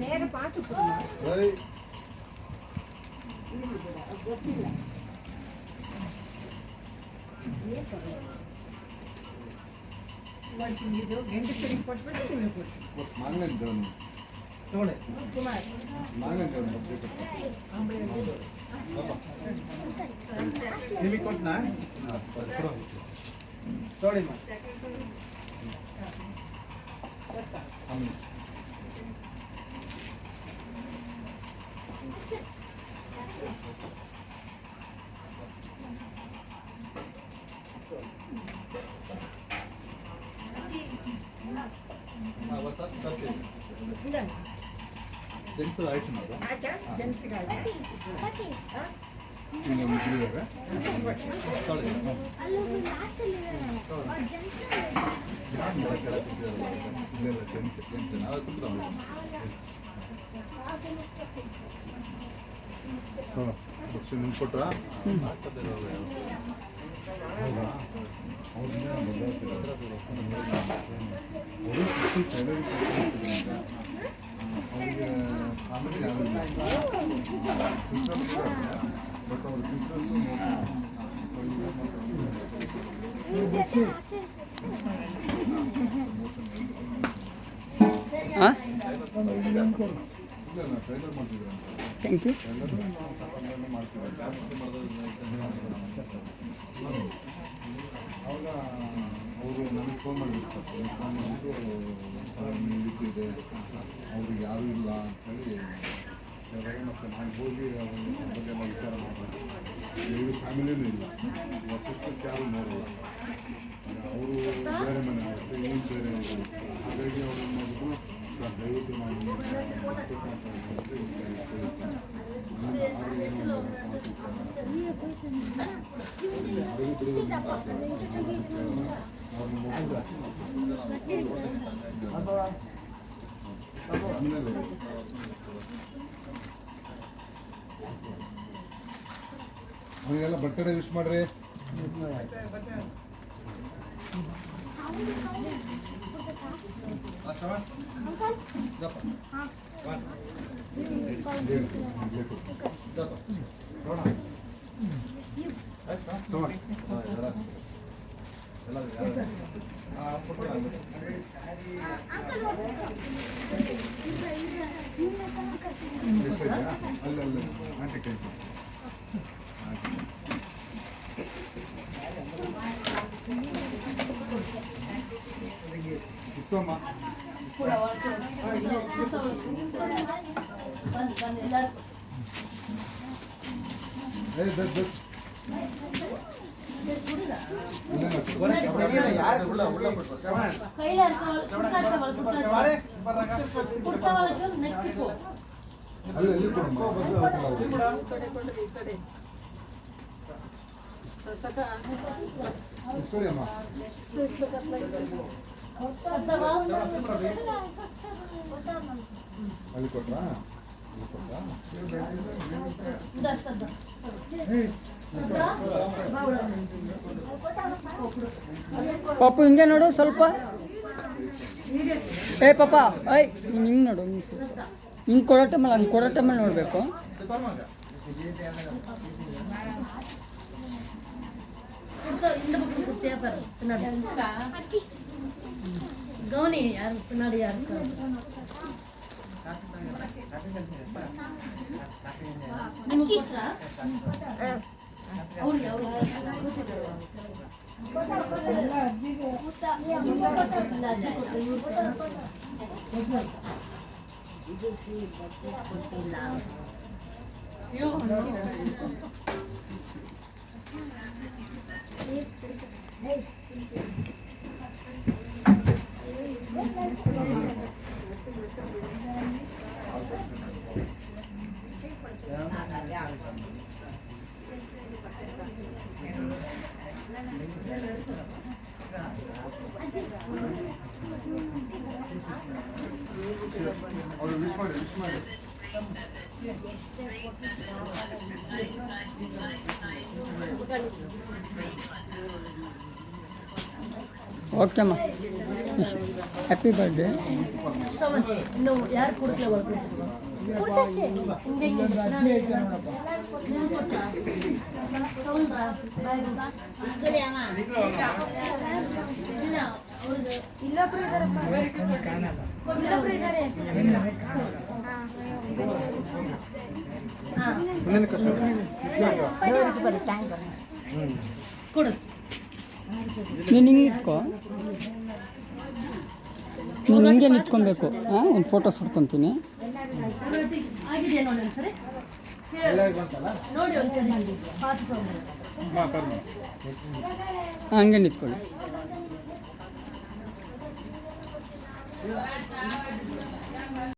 நேர பாட்டு ಇದು ಗಂಡಸರಿಗೆ ಕೊಟ್ಬಿಟ್ಟು ನಿಮಗೆ ಕುಮಾರ್ ನಿಮಗೆ ಕೊಟ್ಟನಾ ನೋಡಿ ಜೆಂಟ್ಸ್ ಆಯ್ತು ಕೊಟ್ರ ಥ್ಯಾಂಕ್ ಯು. ಆವಾಗ ಅವರು ನನಗೆ ಫೋನ್ ಮಾಡಿಬಿಡ್ತಾರೆ, ಫೋನ್ ಮಾಡಿಬಿಟ್ಟು ಇದೆ ಅವ್ರಿಗೆ ಯಾರೂ ಇಲ್ಲ ಅಂತೇಳಿ ಹೇಳಿದಾಗ ಮತ್ತು ನಾನು ಹೋಗಿ ಅವ್ರಿಗೆಲ್ಲ ವಿಚಾರ ಮಾಡಿದೆ. ಇವರು ಫ್ಯಾಮಿಲಿನೂ ಇಲ್ಲ, ಸಿಸ್ಟರ್ಸ್ ಯಾರೂ ನೋಡಲ್ಲ, ಅವರು ಬೇರೆ ಮನೆ ಆಗುತ್ತೆ, ಏನು ಬೇರೆ ಆಗುತ್ತೆ. ಹಾಗಾಗಿ ಅವರು ಏನು ಮಾಡಿದ್ರು, ದಯವಿಟ್ಟು ನಾನು ಅವರಿಗೆಲ್ಲ ಬರ್ತ್ಡೇ ವಿಶ್ ಮಾಡ್ರಿ. ಅಲ್ಲ ಆಂಟಿ ಕೈ ಇಷ್ಟಮ್ಮ ಅಮ್ಮ ಅಲ್ಲಿ ಕೊಟ್ರಾ ಪಾಪು ಹಿಂಗೆ ನೋಡು ಸ್ವಲ್ಪ. ಏ ಪಾಪ ಐ ಹಿಂಗೆ ನೋಡು, ಹಿಂಗೆ ಕೊಡೋ ಟೈಮಲ್ಲಿ ಹಂಗೆ ಕೊಡೋ ಟೈಮಲ್ಲಿ ನೋಡಬೇಕು. ಗೌನಿ ಯಾರು పిన్నాడు ಯಾರು ನಿಮಗೆ ಕೊಟ್ರಾ ಅವ್ರು ಯಾವ ಓಕೆ ಅಮ್ಮ ಹ್ಯಾಪಿ ಬರ್ಡೇ ಶ್ರವಣ್ ಇನ್ನು ಯಾರು ಕೊಡ್ತಿಲ್ಲ ಒಳಗೆ ಕೊಡ್ತಾಚೆ ಹಿಂಗೆ ಹಿಂಗೆ ನೀವು ಕೊಟ್ರಾ ತಗೊಂಡ್ರಾ ಇಲ್ಲ ಅವ್ರಿಗೆ ಇಲ್ಲೊಬ್ರು ಇದಾರಪ್ಪ ಇಲ್ಲೊಬ್ರು ಇದ್ದಾರೆ ಹಾಂ ಕೊಡು ನೀನು ಹಿಂಗೆ ನಿಂತ್ಕೋ ನೀನು ಹಿಂಗೆ ನಿಂತ್ಕೊಬೇಕು ಹಾಂ ಒಂದು ಫೋಟೋಸ್ ಹೊಡ್ಕೊತೀನಿ ರೊಟ್ಟಿ ಆಗಿದೆಯಾ ನೋಡಿ ಒಂದ್ಸರಿ ನೋಡಿ ಒಂದ್ಸರಿ ಪಾತ್ ತಗೊಂಡು ಹಾಂ ಹಂಗೆ ನಿಂತ್ಕೊಳ್ಳಿ